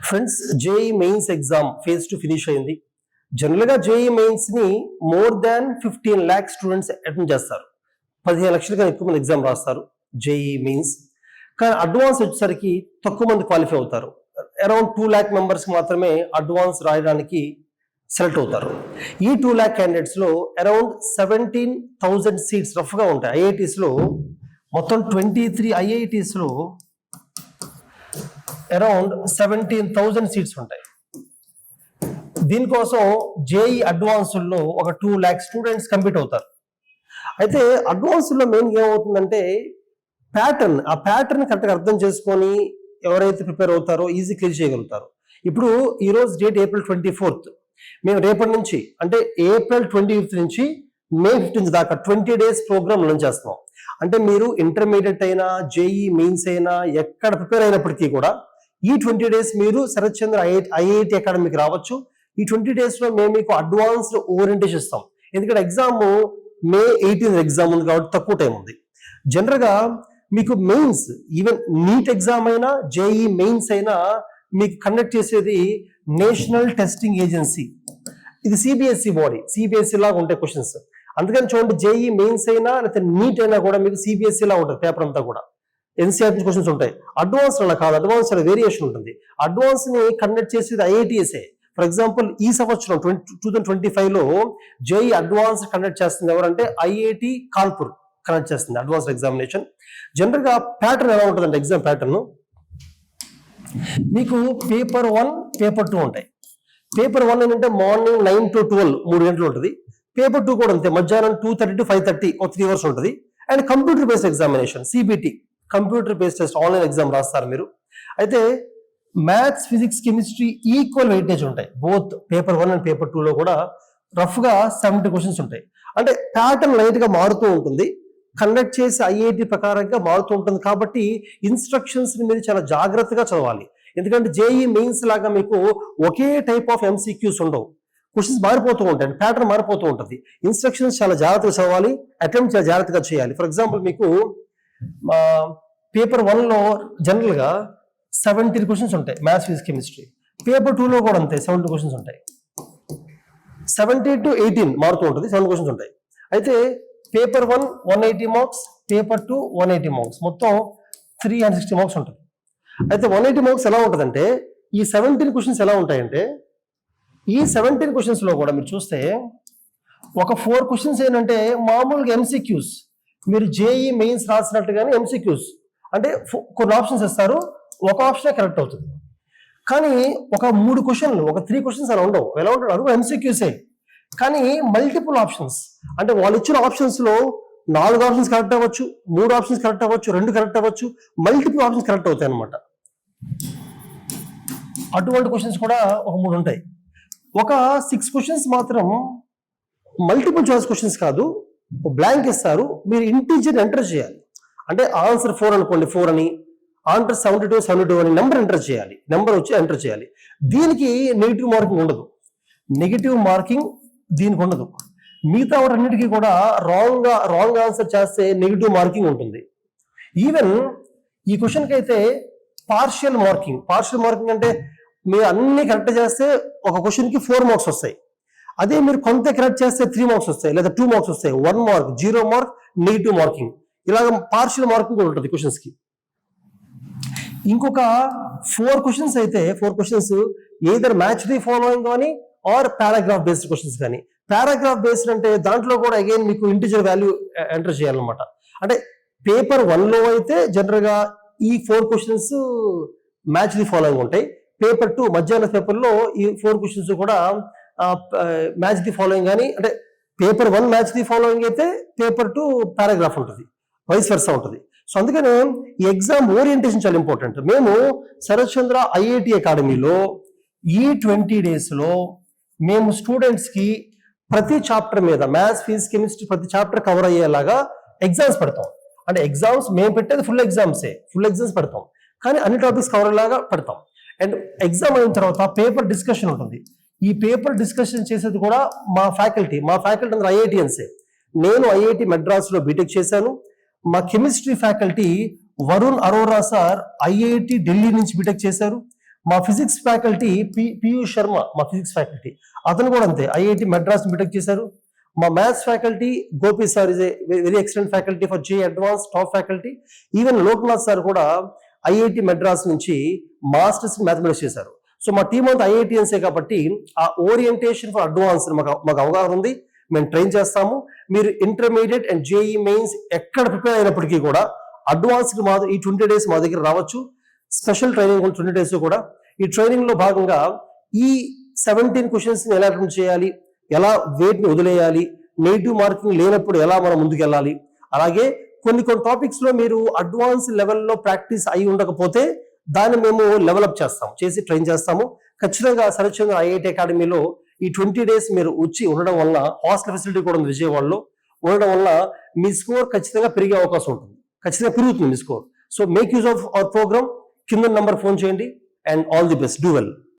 Friends, JEE mains exam phase 2 finish అయింది. జనరల్గా JEE mains ని more than 15 lakhs students attend చేస్తారు. 15 లక్షల కన్నా ఎక్కువ మంది ఎగ్జామ్ రాస్తారు జేఈ మెయిన్స్. కానీ అడ్వాన్స్ వచ్చేసరికి తక్కువ మంది క్వాలిఫై అవుతారు. అరౌండ్ 2 lakh మెంబర్స్ మాత్రమే అడ్వాన్స్ రాయడానికి సెలెక్ట్ అవుతారు. ఈ 2 lakh క్యాండిడేట్స్ లో అరౌండ్ 17,000 సీట్స్ రఫ్ గా ఉంటాయి. ఐఐటీస్ లో మొత్తం 23 ఐఐటీస్ లో అరౌండ్ 17,000 సీట్స్ ఉంటాయి. దీనికోసం జేఈ అడ్వాన్స్లో ఒక 2 lakh స్టూడెంట్స్ కంప్లీట్ అవుతారు. అయితే అడ్వాన్స్లో మెయిన్ ఏమవుతుందంటే ఆ ప్యాటర్న్ కరెక్ట్గా అర్థం చేసుకొని ఎవరైతే ప్రిపేర్ అవుతారో ఈజీ క్లియర్ చేయగలుగుతారు. ఇప్పుడు ఈరోజు డేట్ April 24th. మేము రేపటి నుంచి అంటే April 25th నుంచి May 15th దాకా 20 days ప్రోగ్రామ్ రన్ చేస్తున్నాం. అంటే మీరు ఇంటర్మీడియట్ అయినా జేఈ మెయిన్స్ అయినా ఎక్కడ ప్రిపేర్ అయినప్పటికీ కూడా ఈ 20 days మీరు శరత్ చంద్ర ఐఐటి అకాడమీకి రావచ్చు. ఈ 20 days లో మేము మీకు అడ్వాన్స్డ్ ఓరియంటేషన్ ఇస్తాం. ఎందుకంటే ఎగ్జామ్ May 18th ఎగ్జామ్ ఉంది కాబట్టి తక్కువ టైం ఉంది. జనరల్గా మీకు మెయిన్స్ ఈవెన్ నీట్ ఎగ్జామ్ అయినా జేఈ మెయిన్స్ అయినా మీకు కండక్ట్ చేసేది నేషనల్ టెస్టింగ్ ఏజెన్సీ. ఇది సిబిఎస్ఈ బాడీ, సిబిఎస్ఈ లాగా ఉంటాయి క్వశ్చన్స్. అందుకని చూడండి, జేఈ మెయిన్స్ అయినా లేకపోతే నీట్ అయినా కూడా మీకు సిబిఎస్ఈ లా ఉంటుంది పేపర్ అంతా కూడా. ఎన్సీఆర్టీ క్వశ్చన్స్ ఉంటాయి. అడ్వాన్స్ అలా కాదు, అడ్వాన్స్ వేరియేషన్ ఉంటుంది. అడ్వాన్స్ ని కండక్ట్ చేసేది ఐఐటిఎస్ఏ. ఫర్ ఎగ్జాంపుల్ ఈ సంవత్సరం 2025 లో జేఈ అడ్వాన్స్ కండక్ట్ చేస్తుంది ఎవరంటే ఐఐటి కాన్పూర్ కండక్ట్ చేస్తుంది అడ్వాన్స్ ఎగ్జామినేషన్. జనరల్ గా ప్యాటర్న్ ఎలా ఉంటుందంటే ఎగ్జామ్ ప్యాటర్న్ మీకు పేపర్ 1, పేపర్ 2 ఉంటాయి. పేపర్ 1 ఏంటంటే మార్నింగ్ 9 to 12 3 గంటలు ఉంటుంది. పేపర్ 2 కూడా అంతే, మధ్యాహ్నం 2:30 to 5:30 3 hours ఉంటుంది. And computer based examination CBT, computer based test, online exam రాస్తారు మీరు. అయితే maths, physics, chemistry equal weightage ఉంటాయి. బోత్ పేపర్ 1 అండ్ పేపర్ 2 లో కూడా రఫ్ గా 70 క్వశ్చన్స్ ఉంటాయి. అంటే ప్యాటర్న్ లైట్ గా మారుతూ ఉంటుంది, కండక్ట్ చేసే ఐఐటి ప్రకారంగా మారుతూ ఉంటుంది. కాబట్టి ఇన్స్ట్రక్షన్స్ మీరు చాలా జాగ్రత్తగా చదవాలి. ఎందుకంటే జేఈ మెయిన్స్ లాగా మీకు ఒకే టైప్ ఆఫ్ ఎంసీక్యూస్ ఉండవు. క్వశ్చన్స్ మారిపోతూ ఉంటాయి, ప్యాటర్న్ మారిపోతూ ఉంటుంది. ఇన్స్ట్రక్షన్స్ చాలా జాగ్రత్తగా చదవాలి, అటెంప్ట్ చాలా జాగ్రత్తగా చేయాలి. ఫర్ ఎగ్జాంపుల్ మీకు పేపర్ 1 లో జనరల్ గా 17 క్వశ్చన్స్ ఉంటాయి మ్యాథ్స్, ఫిజిక్స్, కెమిస్ట్రీ. పేపర్ 2 లో కూడా అంతే 70 క్వశ్చన్స్ ఉంటాయి. 70 to 18 మారుతూ ఉంటుంది, 7 క్వశ్చన్స్ ఉంటాయి. అయితే పేపర్ 1 180 మార్క్స్, పేపర్ 2 180 మార్క్స్, మొత్తం 360 మార్క్స్ ఉంటుంది. అయితే 180 మార్క్స్ ఎలా ఉంటుందంటే ఈ 17 క్వశ్చన్స్ ఎలా ఉంటాయంటే ఈ 17 క్వశ్చన్స్ లో కూడా మీరు చూస్తే ఒక 4 క్వశ్చన్స్ ఏంటంటే మామూలుగా ఎంసీక్యూస్, మీరు జేఈ మెయిన్స్ రాసినట్టుగానే ఎంసీక్యూస్. అంటే కొన్ని ఆప్షన్స్ ఇస్తారు, ఒక ఆప్షనే కరెక్ట్ అవుతుంది. కానీ ఒక 3 క్వశ్చన్లు, ఒక 3 క్వశ్చన్స్ అలా ఉండవు. ఎలా ఉంటారు ఎంసీక్యూసే, కానీ మల్టిపుల్ ఆప్షన్స్. అంటే వాళ్ళు ఇచ్చిన ఆప్షన్స్ లో 4 ఆప్షన్స్ కరెక్ట్ అవ్వచ్చు, 3 ఆప్షన్స్ కరెక్ట్ అవ్వచ్చు, 2 కరెక్ట్ అవ్వచ్చు, మల్టిపుల్ ఆప్షన్స్ కరెక్ట్ అవుతాయి అనమాట. అటువంటి క్వశ్చన్స్ కూడా ఒక 3 ఉంటాయి. ఒక 6 క్వశ్చన్స్ మాత్రం మల్టిపుల్ చాయిస్ క్వశ్చన్స్ కాదు, బ్లాంక్ ఇస్తారు, మీరు ఇంటీజర్ ఎంటర్ చేయాలి. అంటే ఆన్సర్ 4 అనుకోండి, 4 అని, ఆన్సర్ 72 అని నెంబర్ ఎంటర్ చేయాలి, నెంబర్ వచ్చి ఎంటర్ చేయాలి. దీనికి నెగిటివ్ మార్కింగ్ ఉండదు, నెగిటివ్ మార్కింగ్ దీనికి ఉండదు. మిగతా వాటన్నిటికీ కూడా రాంగ్ ఆన్సర్ చేస్తే నెగిటివ్ మార్కింగ్ ఉంటుంది. ఈవెన్ ఈ క్వశ్చన్కి అయితే పార్షియల్ మార్కింగ్ అంటే మీరు అన్ని కరెక్ట్ చేస్తే ఒక క్వశ్చన్కి 4 మార్క్స్ వస్తాయి. అదే మీరు కొంత కరెక్ట్ చేస్తే 3 మార్క్స్ వస్తాయి, లేదా 2 మార్క్స్ వస్తాయి. 1 మార్క్, 0 మార్క్, నెగిటివ్ మార్కింగ్, ఇలాగ పార్షియల్ మార్కింగ్ కూడా ఉంటుంది క్వశ్చన్స్కి. ఇంకొక 4 క్వశ్చన్స్ అయితే 4 questions either match the following కానీ ఆర్ పారాగ్రాఫ్ బేస్డ్ క్వశ్చన్స్ కానీ. పారాగ్రాఫ్ బేస్డ్ అంటే దాంట్లో కూడా అగైన్ మీకు ఇంటిజర్ వాల్యూ ఎంటర్ చేయాలన్నమాట. అంటే పేపర్ 1 లో అయితే జనరల్ గా ఈ 4 క్వశ్చన్స్ మ్యాచ్ ది ఫాలోయింగ్ ఉంటాయి. పేపర్ 2 మధ్యాహ్న పేపర్ లో ఈ 4 క్వశ్చన్స్ కూడా మ్యాచ్ ది ఫాలోయింగ్ కానీ, అంటే పేపర్ 1 మ్యాచ్ ది ఫాలోయింగ్ అయితే పేపర్ 2 పారాగ్రాఫ్ ఉంటుంది, వైస్ వర్సా ఉంటుంది. సో అందుకనే ఈ ఎగ్జామ్ ఓరియంటేషన్ చాలా ఇంపార్టెంట్. మేము శరత్ చంద్ర ఐఐటి అకాడమీలో ఈ 20 days లో మేము స్టూడెంట్స్ కి ప్రతి చాప్టర్ మీద మ్యాథ్స్, ఫిజిక్స్, కెమిస్ట్రీ ప్రతి చాప్టర్ కవర్ అయ్యేలాగా ఎగ్జామ్స్ పెడతాం. అంటే ఎగ్జామ్స్ మేము పెట్టేది ఫుల్ ఎగ్జామ్స్ పెడతాం, కానీ అన్ని టాపిక్స్ కవర్ అయ్యేలాగా పెడతాం. అండ్ ఎగ్జామ్ అయిన తర్వాత పేపర్ డిస్కషన్ ఉంటుంది. ఈ పేపర్ డిస్కషన్ చేసేది కూడా మా ఫ్యాకల్టీ అందరూ ఐఐటియన్సే. నేను ఐఐటి మెడ్రాస్లో బీటెక్ చేశాను. మా chemistry faculty Varun Arora sir IIT Delhi నుంచి బీటెక్ చేశారు. మా ఫిజిక్స్ ఫ్యాకల్టీ పియు శర్మ, మా ఫిజిక్స్ ఫ్యాకల్టీ, అతను కూడా అంతే ఐఐటి మెడ్రాస్ బీటెక్ చేశారు. మా maths faculty Gopi sir is a very excellent faculty for J advance, top faculty. Even Loknath sir కూడా ఐఐటి మెడ్రాస్ నుంచి మాస్టర్స్ మ్యాథమెటిక్స్ చేశారు. సో మా టీం అంతా ఐఐటిఎన్సే కాబట్టి ఆ ఓరియంటేషన్ ఫర్ అడ్వాన్స్ మాకు అవగాహన ఉంది. మేము ట్రైన్ చేస్తాము. మీరు ఇంటర్మీడియట్ అండ్ జేఈ మెయిన్స్ ఎక్కడ ప్రిపేర్ అయినప్పటికీ కూడా అడ్వాన్స్డ్ ఈ 20 days మా దగ్గర రావచ్చు. స్పెషల్ ట్రైనింగ్ 20 days కూడా. ఈ ట్రైనింగ్ లో భాగంగా ఈ 17 క్వశ్చన్స్ ఎలా అటెంప్ట్ చేయాలి, ఎలా వెయిట్ ని వదిలేయాలి, నెగిటివ్ మార్కింగ్ లేనప్పుడు ఎలా మనం ముందుకు వెళ్ళాలి, అలాగే కొన్ని టాపిక్స్ లో మీరు అడ్వాన్స్ లెవెల్లో ప్రాక్టీస్ అయి ఉండకపోతే దాన్ని మేము లెవెలప్ చేసి ట్రైన్ చేస్తాము. ఖచ్చితంగా శరత్చంద్ర ఐఐటి అకాడమీలో ఈ 20 days మీరు వచ్చి ఉండడం వల్ల, హాస్టల్ ఫెసిలిటీ కూడా ఉంది విజయవాడలో, ఉండడం వల్ల మీ స్కోర్ ఖచ్చితంగా పెరిగే అవకాశం ఉంటుంది. ఖచ్చితంగా పెరుగుతుంది మీ score. So make use of our programme. కింద నంబర్ ఫోన్ చేయండి. And all the best. Do well.